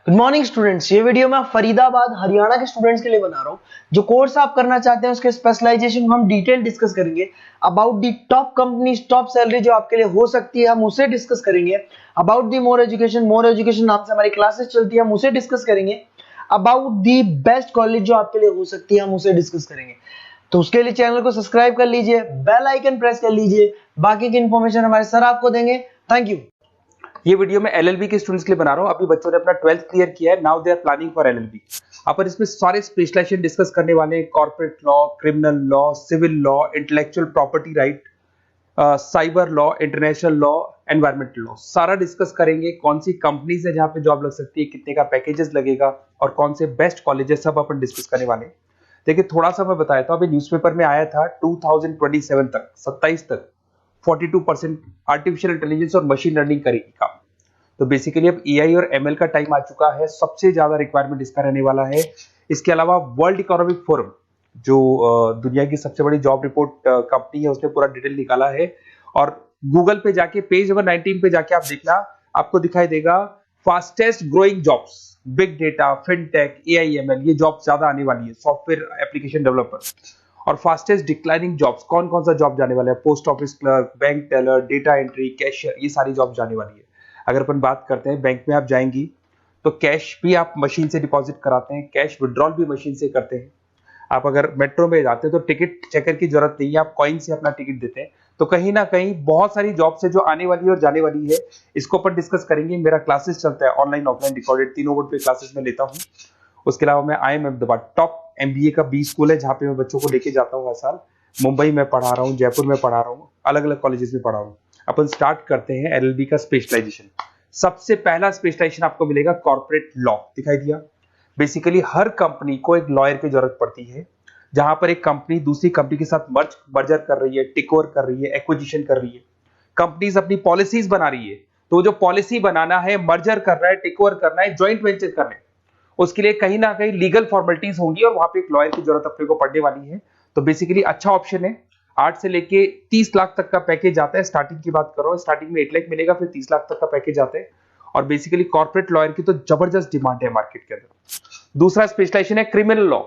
Good morning students. ये video मैं फरीदाबाद हरियाणा के स्टूडेंट्स के लिए बना रहा हूँ। जो कोर्स आप करना चाहते हैं उसके स्पेशलाइजेशन को हम डिटेल डिस्कस करेंगे। About the top companies, top salary जो आपके लिए हो सकती है, हम उसे डिस्कस करेंगे। अबाउट दी मोर एजुकेशन नाम से हमारी क्लासेस चलती है, हम उसे डिस्कस करेंगे। अबाउट दी बेस्ट कॉलेज जो आपके लिए हो सकती है, हम उसे डिस्कस करेंगे। तो उसके लिए चैनल को सब्सक्राइब कर लीजिए, बेल आइकन प्रेस कर लीजिए। बाकी की इंफॉर्मेशन हमारे सर आपको देंगे। Thank you. ये वीडियो मैं एलएलबी के स्टूडेंट्स के लिए बना रहा हूँ। अभी बच्चों ने अपना 12th क्लियर किया है, now they are planning for LLB. अपन इसमें सारे स्पेशलाइजेशन डिस्कस करने वाले हैं। Corporate law, criminal law, civil law, intellectual property right, cyber law, international law, environmental law, सारा डिस्कस करेंगे। कौन सी कंपनीज है जहां पे जॉब लग सकती है, कितने का पैकेजेस लगेगा और कौन से बेस्ट कॉलेजेस, सब अपन डिस्कस करने वाले हैं। देखिए थोड़ा सा मैं बताया था, अभी न्यूज़पेपर में आया था 2027 तक, 27 तक 42% आर्टिफिशियल इंटेलिजेंस और मशीन लर्निंग करेगी काम। तो बेसिकली अब एआई और एमएल का टाइम आ चुका है, सबसे ज्यादा रिक्वायरमेंट इसका रहने वाला है। इसके अलावा वर्ल्ड इकोनॉमिक फोरम जो दुनिया की सबसे बड़ी जॉब रिपोर्ट कंपनी है, उसने पूरा डिटेल निकाला है। और गूगल पे जाके पेज नंबर 19 पे जाके आप देखना, आपको दिखाई देगा fastest growing jobs, big data, fintech, AI ML, ये जॉब ज्यादा आने वाली है, सॉफ्टवेयर एप्लीकेशन डेवलपर। और फास्टेस्ट डिक्लाइनिंग जॉब्स, कौन कौन सा जॉब जाने वाला है, post office clerk, bank teller, data entry, cashier, ये सारी जॉब जाने वाली है। अगर अपन बात करते हैं, बैंक में आप जाएंगी तो कैश भी आप मशीन से डिपॉजिट कराते हैं, कैश विड्रॉल भी मशीन से करते हैं। आप अगर मेट्रो में जाते हैं तो टिकट चेकर की जरूरत नहीं है, आप कॉइन से अपना टिकट देते हैं। तो कहीं ना कहीं बहुत सारी जॉब्स है जो आने वाली है और जाने वाली है, इसको अपन डिस्कस करेंगे। मेरा क्लासेस चलता है ऑनलाइन ऑफलाइन रिकॉर्डेड, तीनों बोर्ड पे क्लासेस में लेता हूँ। उसके अलावा मैं IIM अहमदाबाद टॉप MBA का B स्कूल है जहाँ पे मैं बच्चों को लेके जाता हूँ हर साल। मुंबई में पढ़ा रहा हूँ, जयपुर में पढ़ा रहा हूँ, अलग अलग कॉलेजेस में पढ़ा रहा हूँ। अपन स्टार्ट करते हैं LLB का स्पेशलाइजेशन। सबसे पहला स्पेशलाइजेशन आपको मिलेगा कॉर्पोरेट लॉ, दिखाई दिया। बेसिकली हर कंपनी को एक लॉयर की जरूरत पड़ती है, जहां पर एक कंपनी दूसरी कंपनी के साथ मर्जर कर रही है, टेक ओवर कर रही है, एक्विजिशन कर रही है। कंपनीज अपनी पॉलिसीज बना रही है, तो जो पॉलिसी बनाना है, मर्जर करना है, टेक ओवर करना है, ज्वाइंट वेंचर करना है, उसके लिए कहीं ना कहीं लीगल फॉर्मेलिटीज होंगी और वहां पे एक लॉयर की जरूरत अपने को पड़ने वाली है। तो बेसिकली अच्छा ऑप्शन है। 8 से लेके 30 लाख तक का पैकेज आता है। स्टार्टिंग की बात करो, स्टार्टिंग में 8 लाख मिलेगा, फिर 30 लाख तक का पैकेज आता है। और बेसिकली कॉर्पोरेट लॉयर की तो जबरदस्त डिमांड है मार्केट के अंदर। दूसरा स्पेशलाइजेशन है क्रिमिनल लॉ।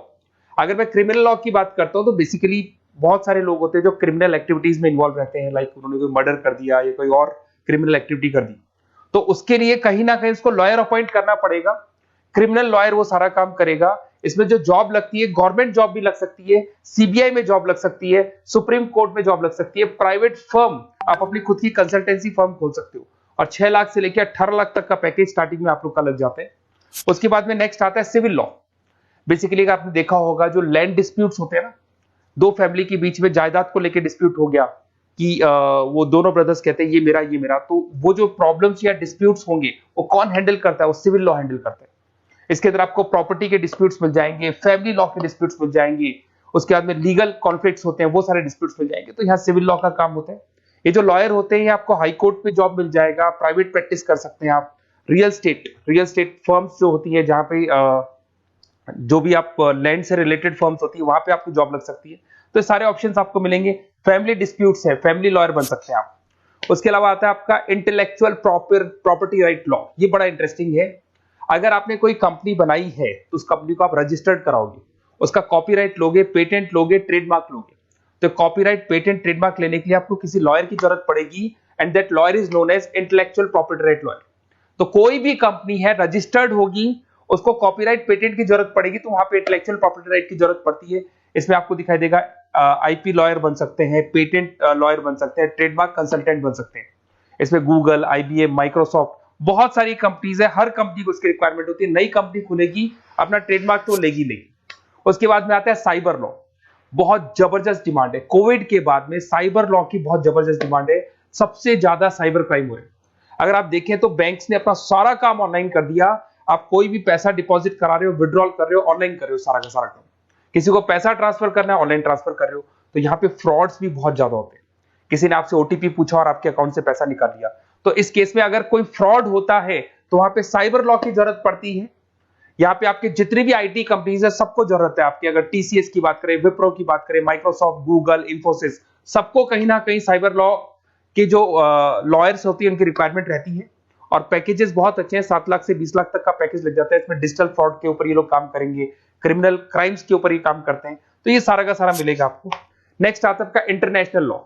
अगर मैं क्रिमिनल लॉ की बात करता हूं तो बेसिकली बहुत सारे लोग होते हैं जो क्रिमिनल एक्टिविटीज में इन्वॉल्व रहते हैं, लाइक उन्होंने कोई मर्डर कर दिया या कोई और क्रिमिनल एक्टिविटी कर दी, तो उसके लिए कहीं ना कहीं उसको लॉयर अपॉइंट करना पड़ेगा। क्रिमिनल लॉयर वो सारा काम करेगा। इसमें जो जॉब लगती है, गवर्नमेंट जॉब भी लग सकती है, सीबीआई में जॉब लग सकती है, सुप्रीम कोर्ट में जॉब लग सकती है, प्राइवेट फर्म, आप अपनी खुद की कंसल्टेंसी फर्म खोल सकते हो। और 6 लाख से लेकर 18 लाख तक का पैकेज स्टार्टिंग में आप लोग का लग जाते हैं। उसके बाद में नेक्स्ट आता है सिविल लॉ। बेसिकली आपने देखा होगा जो लैंड डिस्प्यूट्स होते हैं ना, दो फैमिली के बीच में जायदाद को लेकर डिस्प्यूट हो गया कि वो दोनों ब्रदर्स कहते हैं ये मेरा, तो वो जो प्रॉब्लम्स या डिस्प्यूट्स होंगे वो कौन हैंडल करता है, वो सिविल लॉ हैंडल करता है। इसके अंदर आपको प्रॉपर्टी के डिस्प्यूट्स मिल जाएंगे, फैमिली लॉ के डिस्प्यूट्स मिल जाएंगे, उसके बाद में लीगल कॉन्फ्लिक्ट्स होते हैं, वो सारे डिस्प्यूट्स मिल जाएंगे। तो यहाँ सिविल लॉ का काम होता है। ये जो लॉयर होते हैं, आपको हाई कोर्ट पे जॉब मिल जाएगा, प्राइवेट प्रैक्टिस कर सकते हैं आप, रियल स्टेट फर्म्स जो होती है, जहां पे जो भी आप लैंड से रिलेटेड फर्म्स होती है, वहां पे आपको जॉब लग सकती है। तो सारे ऑप्शंस आपको मिलेंगे। फैमिली डिस्प्यूट्स है, फैमिली लॉयर बन सकते हैं आप। उसके अलावा आता है आपका इंटेलेक्चुअल प्रॉपर्टी राइट लॉ। ये बड़ा इंटरेस्टिंग है। अगर आपने कोई कंपनी बनाई है तो उस कंपनी को आप रजिस्टर्ड कराओगे, उसका कॉपीराइट लोगे, पेटेंट लोगे, ट्रेडमार्क लोगे। तो कॉपीराइट, पेटेंट, ट्रेडमार्क लेने के लिए आपको किसी लॉयर की जरूरत पड़ेगी, and that lawyer is known as intellectual property right lawyer. तो कोई भी कंपनी है रजिस्टर्ड होगी, उसको कॉपीराइट, पेटेंट की जरूरत पड़ेगी, तो वहां पे इंटेलेक्चुअल प्रॉपर्टी राइट की जरूरत पड़ती है। इसमें आपको दिखाई देगा IP लॉयर बन सकते हैं, पेटेंट लॉयर बन सकते हैं, ट्रेडमार्क कंसल्टेंट बन सकते हैं। इसमें गूगल, IBM, माइक्रोसॉफ्ट, बहुत सारी कंपनीज है। हर कंपनी को उसकी रिक्वायरमेंट होती है। नई कंपनी खुलेगी, अपना ट्रेडमार्क तो लेगी। उसके बाद में आता है साइबर लॉ। बहुत जबरदस्त डिमांड है। कोविड के बाद में साइबर लॉ की बहुत जबरदस्त डिमांड है। सबसे ज्यादा साइबर क्राइम हुए। अगर आप देखें तो बैंक्स ने अपना सारा काम ऑनलाइन कर दिया। आप कोई भी पैसा डिपॉजिट करा रहे हो, विड्रॉल कर रहे हो, ऑनलाइन कर रहे हो, सारा का सारा काम। किसी को पैसा ट्रांसफर करना है, ऑनलाइन ट्रांसफर कर रहे हो। तो यहाँ पे फ्रॉड्स भी बहुत ज्यादा होते हैं। किसी ने आपसे OTP पूछा और आपके अकाउंट से पैसा निकाल लिया। तो इस केस में अगर कोई फ्रॉड होता है तो वहां पे साइबर लॉ की जरूरत पड़ती है। यहाँ पे आपके जितनी भी IT कंपनीज है, सबको जरूरत है आपकी। अगर TCS की बात करें, विप्रो की बात करें, माइक्रोसॉफ्ट, गूगल, इंफोसिस, सबको कहीं ना कहीं साइबर लॉ के जो लॉयर्स होती है उनकी रिक्वायरमेंट रहती है। और पैकेजेस बहुत अच्छे हैं, 7 लाख से 20 लाख तक का पैकेज लग जाता है। इसमें डिजिटल फ्रॉड के ऊपर ये लोग काम करेंगे, क्रिमिनल क्राइम्स के ऊपर ये काम करते हैं, तो ये सारा का सारा मिलेगा आपको। नेक्स्ट आता है आपका इंटरनेशनल लॉ।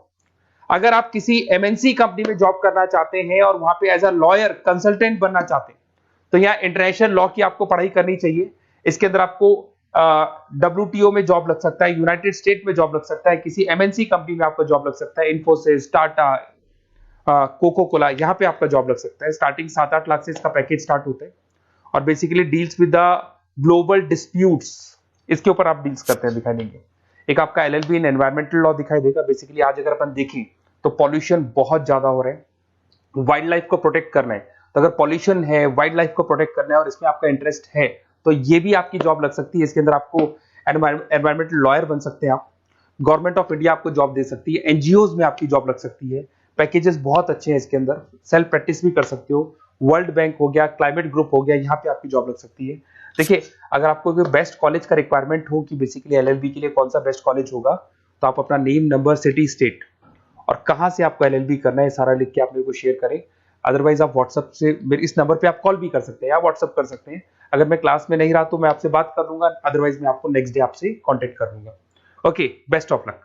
अगर आप किसी एमएनसी कंपनी में जॉब करना चाहते हैं और वहां पे एज अ लॉयर कंसल्टेंट बनना चाहते हैं, तो यहाँ इंटरनेशनल लॉ की आपको पढ़ाई करनी चाहिए। इसके अंदर आपको WTO में जॉब लग सकता है, यूनाइटेड स्टेट में जॉब लग सकता है, किसी एमएनसी कंपनी में आपका जॉब लग सकता है, इन्फोसिस, टाटा, कोको कोला, यहाँ पे आपका जॉब लग सकता है। स्टार्टिंग 7-8 लाख से इसका पैकेज स्टार्ट होता है और basically deals with the global disputes, इसके ऊपर आप डील्स करते हैं, दिखाई देंगे। एक आपका LLB इन एनवायरमेंटल लॉ दिखाई देगा। बेसिकली आज अगर अपन देखें तो पॉल्यूशन बहुत ज्यादा हो रहा है, वाइल्ड लाइफ को प्रोटेक्ट करना है, तो अगर पॉल्यूशन है, वाइल्ड लाइफ को प्रोटेक्ट करना है और इसमें आपका इंटरेस्ट है, तो ये भी आपकी जॉब लग सकती है। इसके अंदर आपको एनवायरमेंटल लॉयर बन सकते हैं आप। गवर्नमेंट ऑफ इंडिया आपको जॉब दे सकती है, एनजीओज में आपकी जॉब लग सकती है। पैकेजेस बहुत अच्छे हैं इसके अंदर, सेल्फ प्रैक्टिस भी कर सकते हो। वर्ल्ड बैंक हो गया, क्लाइमेट ग्रुप हो गया, यहाँ पे आपकी जॉब लग सकती है। देखिए, अगर आपको कोई बेस्ट कॉलेज का रिक्वायरमेंट हो कि बेसिकली LLB के लिए कौन सा बेस्ट कॉलेज होगा, तो आप अपना नेम, नंबर, सिटी, स्टेट और कहां से आपको LLB करना है सारा लिख के आप मेरे को शेयर करें। अदरवाइज आप व्हाट्सएप से मेरे इस नंबर पे आप कॉल भी कर सकते हैं या व्हाट्सएप कर सकते हैं। अगर मैं क्लास में नहीं रहा तो मैं आपसे बात कर लूंगा, अदरवाइज मैं आपको नेक्स्ट डे आपसे कॉन्टेक्ट कर लूंगा। Okay, best of luck.